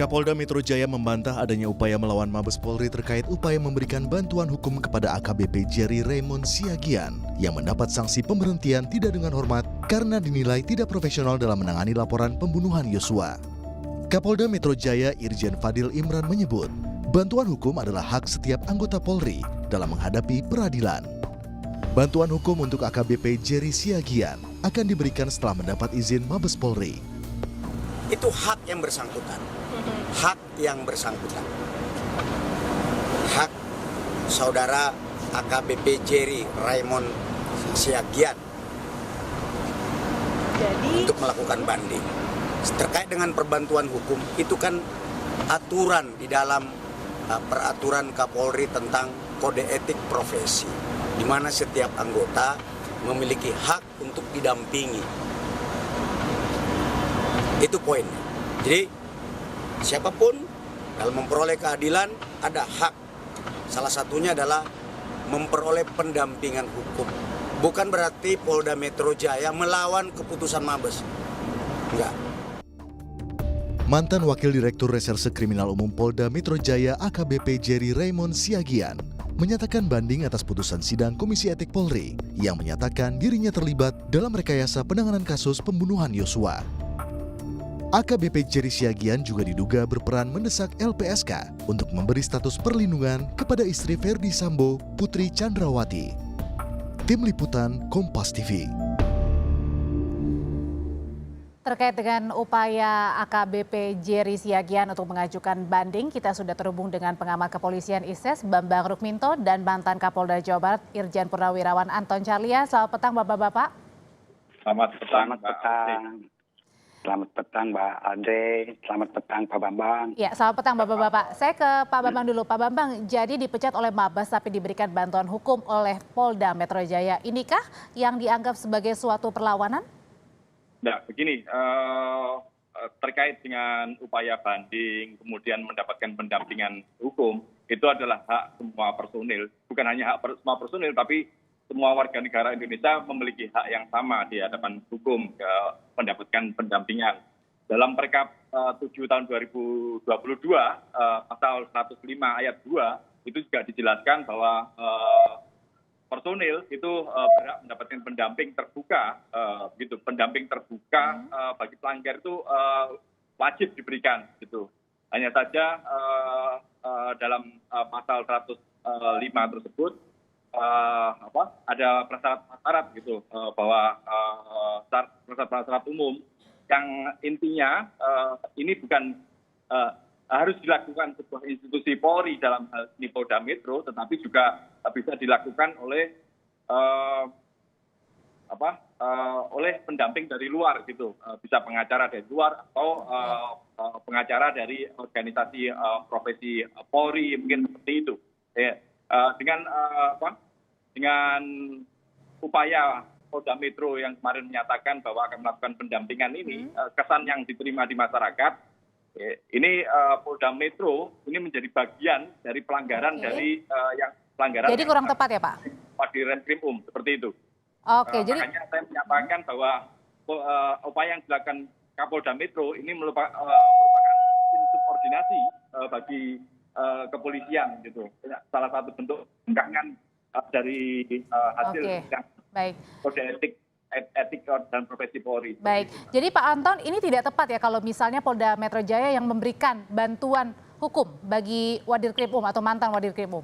Kapolda Metro Jaya membantah adanya upaya melawan Mabes Polri terkait upaya memberikan bantuan hukum kepada AKBP Jerry Raymond Siagian yang mendapat sanksi pemberhentian tidak dengan hormat karena dinilai tidak profesional dalam menangani laporan pembunuhan Yosua. Kapolda Metro Jaya Irjen Fadil Imran menyebut, bantuan hukum adalah hak setiap anggota Polri dalam menghadapi peradilan. Bantuan hukum untuk AKBP Jerry Siagian akan diberikan setelah mendapat izin Mabes Polri. Itu hak yang bersangkutan. Hak yang bersangkutan. Hak saudara AKBP Jerry Raymond Siagian untuk melakukan banding. Terkait dengan perbantuan hukum, itu kan aturan di dalam peraturan Kapolri tentang kode etik profesi, di mana setiap anggota memiliki hak untuk didampingi. Itu poinnya. Jadi siapapun dalam memperoleh keadilan ada hak. Salah satunya adalah memperoleh pendampingan hukum. Bukan berarti Polda Metro Jaya melawan keputusan Mabes. Enggak. Mantan Wakil Direktur Reserse Kriminal Umum Polda Metro Jaya AKBP Jerry Raymond Siagian menyatakan banding atas putusan sidang Komisi Etik Polri yang menyatakan dirinya terlibat dalam rekayasa penanganan kasus pembunuhan Yosua. AKBP Jerry Siagian juga diduga berperan mendesak LPSK untuk memberi status perlindungan kepada istri Verdi Sambo, Putri Chandrawati. Tim Liputan Kompas TV. Terkait dengan upaya AKBP Jerry Siagian untuk mengajukan banding, kita sudah terhubung dengan pengamat kepolisian ISES Bambang Rukminto dan mantan Kapolda Jawa Barat Irjen Purnawirawan Anton Carlya. Selamat petang Bapak-Bapak. Selamat petang. Selamat petang Mbak Andre, selamat petang Pak Bambang. Ya, selamat petang Bapak-Bapak. Saya ke Pak Bambang dulu. Pak Bambang, jadi dipecat oleh Mabes tapi diberikan bantuan hukum oleh Polda Metro Jaya. Inikah yang dianggap sebagai suatu perlawanan? Nah, begini, terkait dengan upaya banding, kemudian mendapatkan pendampingan hukum, itu adalah hak semua personil. Bukan hanya hak semua personil, tapi semua warga negara Indonesia memiliki hak yang sama di hadapan hukum mendapatkan pendampingan. Dalam Perkap 7 tahun 2022, pasal 105 ayat 2, itu juga dijelaskan bahwa personil itu berhak mendapatkan pendamping terbuka, gitu. Pendamping terbuka bagi pelanggar itu wajib diberikan, gitu. Hanya saja dalam pasal 105 tersebut ada prasyarat gitu, bahwa prasyarat umum yang intinya ini bukan harus dilakukan sebuah institusi Polri dalam hal ini Polda Metro, tetapi juga bisa dilakukan oleh oleh pendamping dari luar gitu, bisa pengacara dari luar atau pengacara dari organisasi profesi Polri, mungkin seperti itu. Dengan upaya Polda Metro yang kemarin menyatakan bahwa akan melakukan pendampingan ini, kesan yang diterima di masyarakat, ini Polda Metro ini menjadi bagian dari pelanggaran dari yang pelanggaran. Jadi kurang tepat ya Pak? Di Reskrim seperti itu. Oke, jadi makanya saya menyatakan bahwa upaya yang dilakukan Kapolda Metro ini merupakan insubordinasi bagi kepolisian gitu. Salah satu bentuk bangkangan dari hasil yang kode etik dan profesi Polri. Baik, jadi Pak Anton, ini tidak tepat ya kalau misalnya Polda Metro Jaya yang memberikan bantuan hukum bagi Wadir Krim atau mantan Wadir Krim.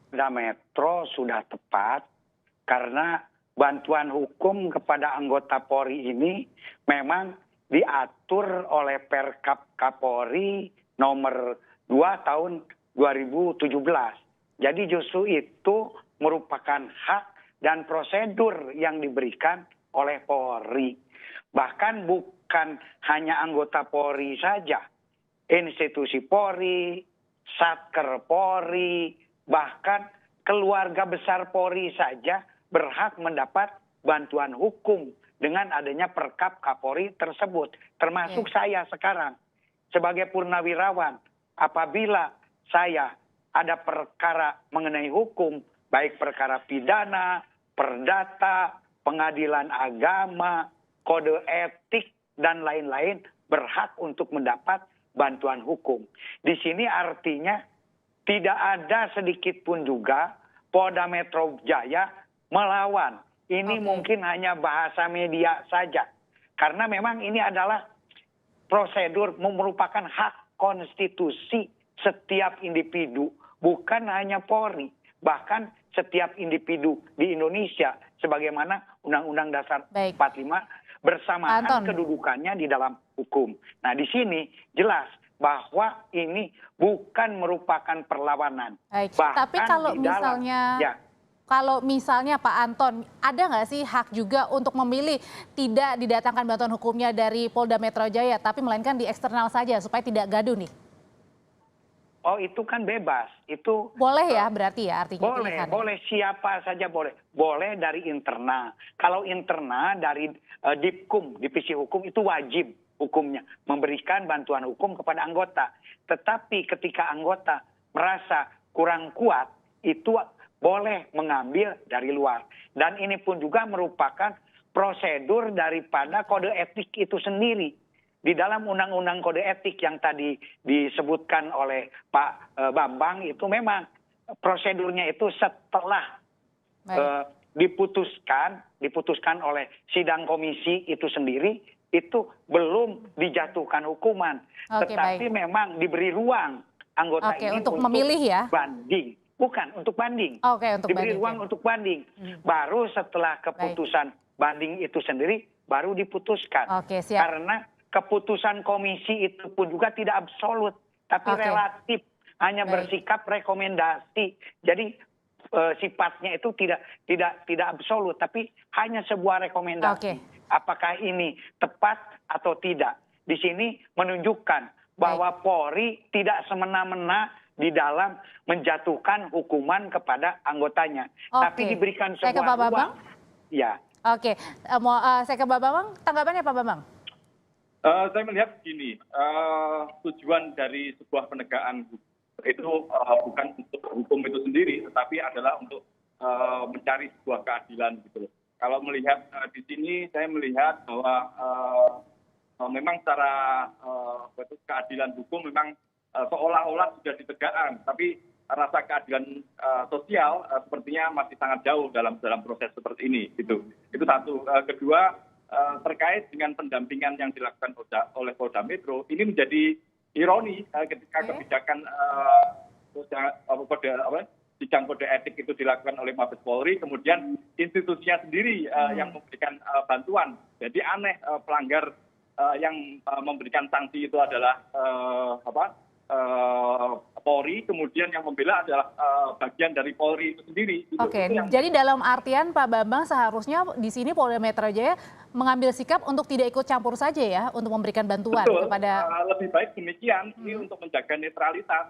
Polda Metro sudah tepat karena bantuan hukum kepada anggota Polri ini memang diatur oleh Perkap Kapolri nomor 2 tahun 2017. Jadi justru itu merupakan hak dan prosedur yang diberikan oleh Polri. Bahkan bukan hanya anggota Polri saja. Institusi Polri, Satker Polri, bahkan keluarga besar Polri saja berhak mendapat bantuan hukum dengan adanya Perkap Kapolri tersebut. Termasuk saya sekarang sebagai purnawirawan. Apabila saya ada perkara mengenai hukum, baik perkara pidana, perdata, pengadilan agama, kode etik, dan lain-lain, berhak untuk mendapat bantuan hukum. Di sini artinya tidak ada sedikit pun juga Polda Metro Jaya melawan. Ini mungkin hanya bahasa media saja. Karena memang ini adalah prosedur merupakan hak konstitusi setiap individu, bukan hanya Polri, bahkan setiap individu di Indonesia sebagaimana Undang-Undang Dasar 45 bersamaan kedudukannya di dalam hukum. Nah, di sini jelas bahwa ini bukan merupakan perlawanan. Baik. Bahkan Tapi kalau di dalam, misalnya ya, kalau misalnya Pak Anton, ada nggak sih hak juga untuk memilih tidak didatangkan bantuan hukumnya dari Polda Metro Jaya, tapi melainkan di eksternal saja supaya tidak gaduh nih? oh itu kan bebas. Itu Boleh ya berarti ya artinya boleh, pilihannya? boleh siapa saja boleh. Boleh dari internal. Kalau internal dari Dipkum, Divisi Hukum itu wajib hukumnya memberikan bantuan hukum kepada anggota. Tetapi ketika anggota merasa kurang kuat, itu boleh mengambil dari luar. Dan ini pun juga merupakan prosedur daripada kode etik itu sendiri. Di dalam undang-undang kode etik yang tadi disebutkan oleh Pak Bambang itu memang prosedurnya itu setelah diputuskan oleh sidang komisi itu sendiri, itu belum dijatuhkan hukuman. Tetapi memang diberi ruang anggota ini untuk memilih ya? Banding. Bukan, untuk banding. Untuk diberi banding, ruang untuk banding. Baru setelah keputusan banding itu sendiri, baru diputuskan. Siap. Karena keputusan komisi itu pun juga tidak absolut, tapi relatif. Hanya bersikap rekomendasi. Jadi sifatnya itu tidak absolut, tapi hanya sebuah rekomendasi. Apakah ini tepat atau tidak? Di sini menunjukkan bahwa Polri tidak semena-mena di dalam menjatuhkan hukuman kepada anggotanya, tapi diberikan sebuah ruang. Ya. Saya ke Pak Bambang, tanggapannya Pak Bambang? Saya melihat begini, tujuan dari sebuah penegakan hukum itu bukan untuk hukum itu sendiri, tetapi adalah untuk mencari sebuah keadilan gitu. Kalau melihat di sini, saya melihat bahwa memang secara keadilan hukum memang seolah-olah sudah ditegakkan, tapi rasa keadilan sosial sepertinya masih sangat jauh dalam proses seperti ini. Gitu. Itu satu. Kedua, terkait dengan pendampingan yang dilakukan oleh Polda Metro, ini menjadi ironi ketika kebijakan sidang kode etik itu dilakukan oleh Mabes Polri, kemudian institusinya sendiri yang memberikan bantuan. Jadi aneh pelanggar yang memberikan sanksi itu adalah Polri, kemudian yang membela adalah bagian dari Polri itu sendiri. Jadi dalam artian Pak Bambang seharusnya di sini Polda Metro Jaya mengambil sikap untuk tidak ikut campur saja ya untuk memberikan bantuan kepada. Lebih baik demikian, ini untuk menjaga netralitas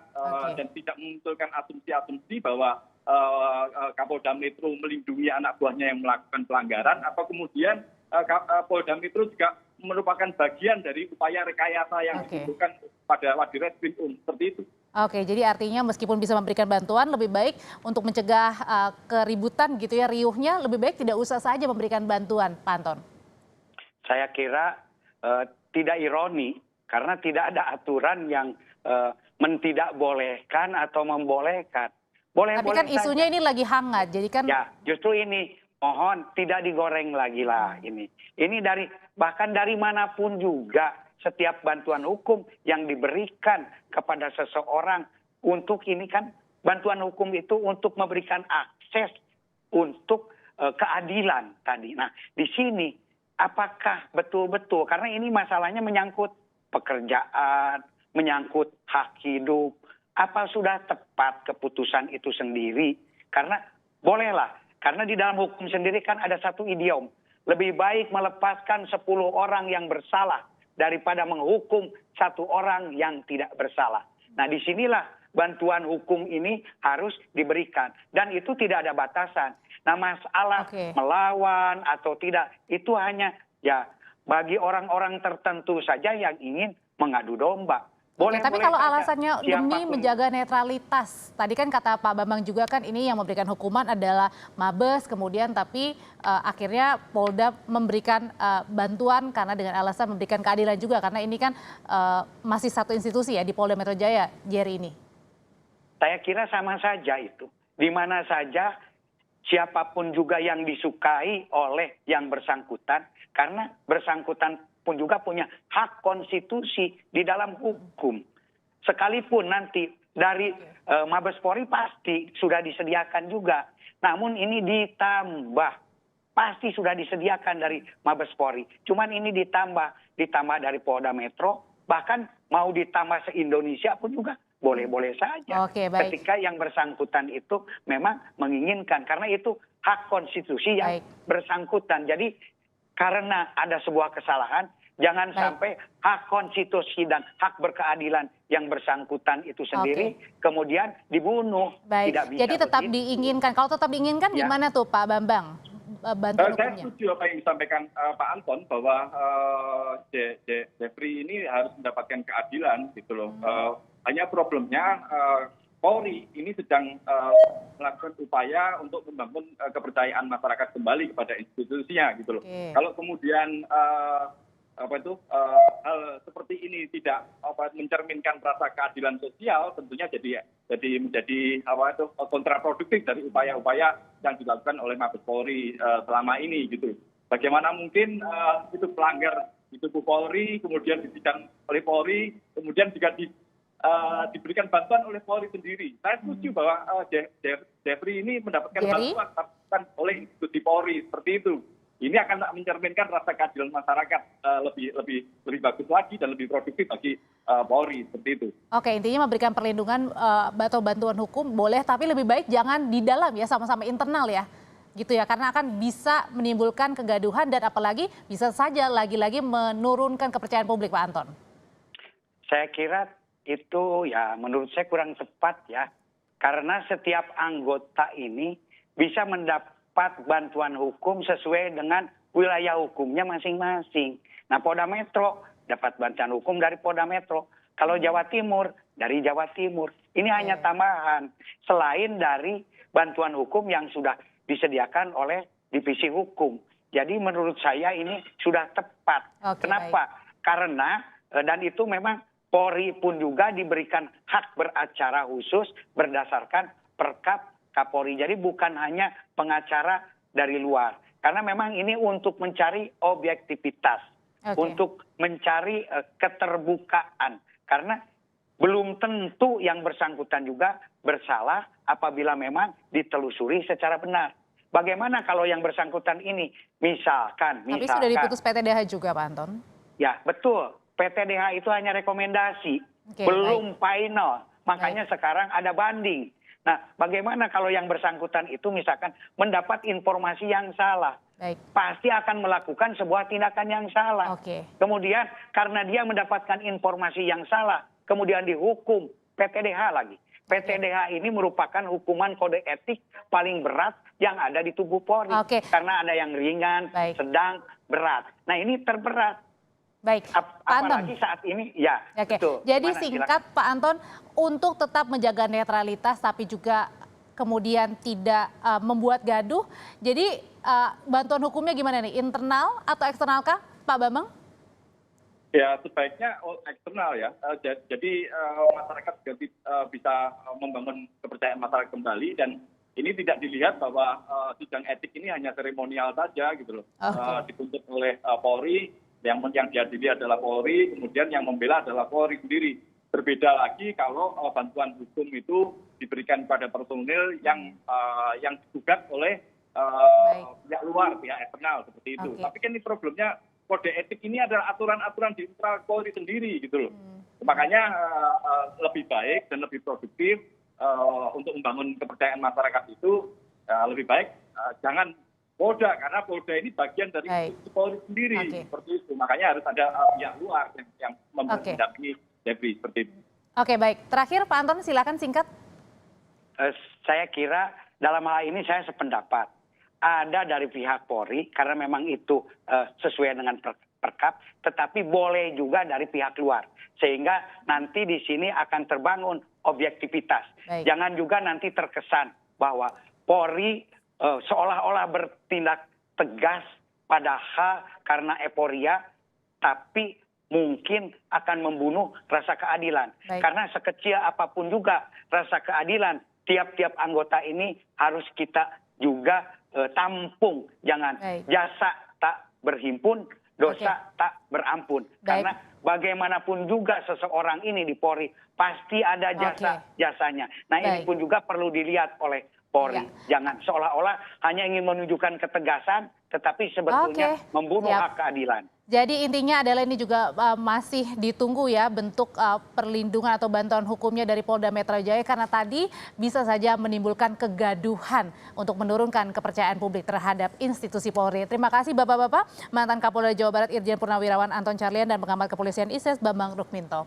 dan tidak memunculkan asumsi-asumsi bahwa Kapolda Metro melindungi anak buahnya yang melakukan pelanggaran, atau kemudian Polda Metro juga merupakan bagian dari upaya rekayasa yang dilakukan pada Wadireskrim seperti itu. Jadi artinya meskipun bisa memberikan bantuan, lebih baik untuk mencegah keributan gitu ya, riuhnya, lebih baik tidak usah saja memberikan bantuan, Pak Anton. Saya kira tidak ironi, karena tidak ada aturan yang tidak bolehkan atau membolehkan. Tapi kan isunya ini lagi hangat, jadi kan. Ya, justru ini mohon tidak digoreng lagi lah ini. Ini bahkan dari manapun juga setiap bantuan hukum yang diberikan kepada seseorang untuk ini kan bantuan hukum itu untuk memberikan akses untuk keadilan tadi. Nah, di sini apakah betul-betul, karena ini masalahnya menyangkut pekerjaan, menyangkut hak hidup, apa sudah tepat keputusan itu sendiri? Karena bolehlah, karena di dalam hukum sendiri kan ada satu idiom, lebih baik melepaskan 10 orang yang bersalah daripada menghukum 1 orang yang tidak bersalah. Nah, disinilah bantuan hukum ini harus diberikan. Dan itu tidak ada batasan. Nah, masalah melawan atau tidak, itu hanya ya bagi orang-orang tertentu saja yang ingin mengadu domba. Boleh, tapi boleh kalau saja. alasannya demi Siapapun. menjaga netralitas, tadi kan kata Pak Bambang juga kan ini yang memberikan hukuman adalah Mabes, kemudian tapi akhirnya Polda memberikan bantuan karena dengan alasan memberikan keadilan juga karena ini kan masih satu institusi ya di Polda Metro Jaya, Jerry ini. Saya kira sama saja itu. Di mana saja siapapun juga yang disukai oleh yang bersangkutan, karena bersangkutan pun juga punya hak konstitusi di dalam hukum. Sekalipun nanti dari Mabes Polri pasti sudah disediakan juga. Namun ini ditambah. Pasti sudah disediakan dari Mabes Polri. Cuman ini ditambah dari Polda Metro. Bahkan mau ditambah se-Indonesia pun juga boleh-boleh saja. Oke, baik. Ketika yang bersangkutan itu memang menginginkan. Karena itu hak konstitusi yang bersangkutan. Jadi karena ada sebuah kesalahan, jangan sampai hak konstitusi dan hak berkeadilan yang bersangkutan itu sendiri kemudian dibunuh. Baik, Tidak bisa jadi tetap begitu. diinginkan. Kalau tetap diinginkan gimana tuh Pak Bambang? Bantuan Saya hukumnya. setuju apa yang disampaikan Pak Anton bahwa Jeffrey ini harus mendapatkan keadilan gitu loh. Hanya problemnya Polri ini sedang melakukan upaya untuk membangun kepercayaan masyarakat kembali kepada institusinya gitu loh. Kalau kemudian hal seperti ini tidak mencerminkan rasa keadilan sosial, tentunya menjadi kontraproduktif dari upaya-upaya yang dilakukan oleh Mabes Polri selama ini gitu. Bagaimana mungkin itu pelanggar di tubuh Polri, kemudian disidang oleh Polri, kemudian juga diberikan bantuan oleh Polri sendiri. Saya setuju bahwa Jeffrey ini mendapatkan bantuan oleh institusi Polri seperti itu. Ini akan mencerminkan rasa keadilan masyarakat lebih bagus lagi dan lebih produktif bagi Polri seperti itu. Oke, intinya memberikan perlindungan atau bantuan hukum boleh, tapi lebih baik jangan di dalam ya, sama-sama internal ya. Gitu ya, karena akan bisa menimbulkan kegaduhan dan apalagi bisa saja lagi-lagi menurunkan kepercayaan publik, Pak Anton. Saya kira itu ya menurut saya kurang tepat ya. Karena setiap anggota ini bisa mendapat bantuan hukum sesuai dengan wilayah hukumnya masing-masing. Nah, Polda Metro dapat bantuan hukum dari Polda Metro. Kalau Jawa Timur, dari Jawa Timur. Ini hanya tambahan. Selain dari bantuan hukum yang sudah disediakan oleh Divisi Hukum. Jadi menurut saya ini sudah tepat. Kenapa? Karena, dan itu memang Polri pun juga diberikan hak beracara khusus berdasarkan Perkap Kapolri. Jadi bukan hanya pengacara dari luar. Karena memang ini untuk mencari objektivitas. Untuk mencari keterbukaan. Karena belum tentu yang bersangkutan juga bersalah apabila memang ditelusuri secara benar. Bagaimana kalau yang bersangkutan ini misalkan. Tapi sudah diputus PTDH juga Pak Anton? Ya, betul. PTDH itu hanya rekomendasi, belum final. Makanya sekarang ada banding. Nah, bagaimana kalau yang bersangkutan itu misalkan mendapat informasi yang salah? Pasti akan melakukan sebuah tindakan yang salah. Kemudian karena dia mendapatkan informasi yang salah, kemudian dihukum PTDH lagi. PTDH ini merupakan hukuman kode etik paling berat yang ada di tubuh Polri. Karena ada yang ringan, sedang, berat. Nah, ini terberat. Baik, Pak Anton. Apalagi saat ini, ya. Betul. Jadi singkat Pak Anton, untuk tetap menjaga netralitas tapi juga kemudian tidak membuat gaduh, jadi bantuan hukumnya gimana nih? Internal atau eksternal kah Pak Bambang? Ya sebaiknya eksternal ya. Jadi masyarakat juga bisa membangun kepercayaan masyarakat kembali dan ini tidak dilihat bahwa sidang etik ini hanya seremonial saja gitu loh. Dituntut oleh Polri. Yang dihadiri adalah Polri, kemudian yang membela adalah Polri sendiri. Berbeda lagi kalau bantuan hukum itu diberikan pada personil yang digugat oleh pihak luar, pihak eksternal seperti itu. Tapi kan ini problemnya kode etik ini adalah aturan-aturan di internal Polri sendiri gitu loh. Makanya lebih baik dan lebih produktif untuk membangun kepercayaan masyarakat itu lebih baik jangan Polda, karena Polda ini bagian dari Polri sendiri, seperti itu. Makanya harus ada pihak luar yang mendampingi Jeffrey seperti itu. Oke, baik. Terakhir Pak Anton, silakan singkat. Saya kira dalam hal ini saya sependapat ada dari pihak Polri karena memang itu sesuai dengan Perkap, tetapi boleh juga dari pihak luar. Sehingga nanti di sini akan terbangun objektivitas. Baik. Jangan juga nanti terkesan bahwa Polri seolah-olah bertindak tegas padahal karena euforia, tapi mungkin akan membunuh rasa keadilan. Baik. Karena sekecil apapun juga rasa keadilan, tiap-tiap anggota ini harus kita juga tampung. Jangan Baik. jasa tak berhimpun, dosa tak berampun. Baik. Karena bagaimanapun juga seseorang ini di Polri pasti ada jasanya. Nah, ini Baik. pun juga perlu dilihat oleh Polri. Ya. Jangan seolah-olah hanya ingin menunjukkan ketegasan, tetapi sebetulnya membunuh Siap. hak keadilan. Jadi intinya adalah ini juga masih ditunggu ya bentuk perlindungan atau bantuan hukumnya dari Polda Metro Jaya karena tadi bisa saja menimbulkan kegaduhan untuk menurunkan kepercayaan publik terhadap institusi Polri. Terima kasih Bapak-bapak, mantan Kapolda Jawa Barat Irjen Purnawirawan Anton Carlyan dan pengamat kepolisian ISES Bambang Rukminto.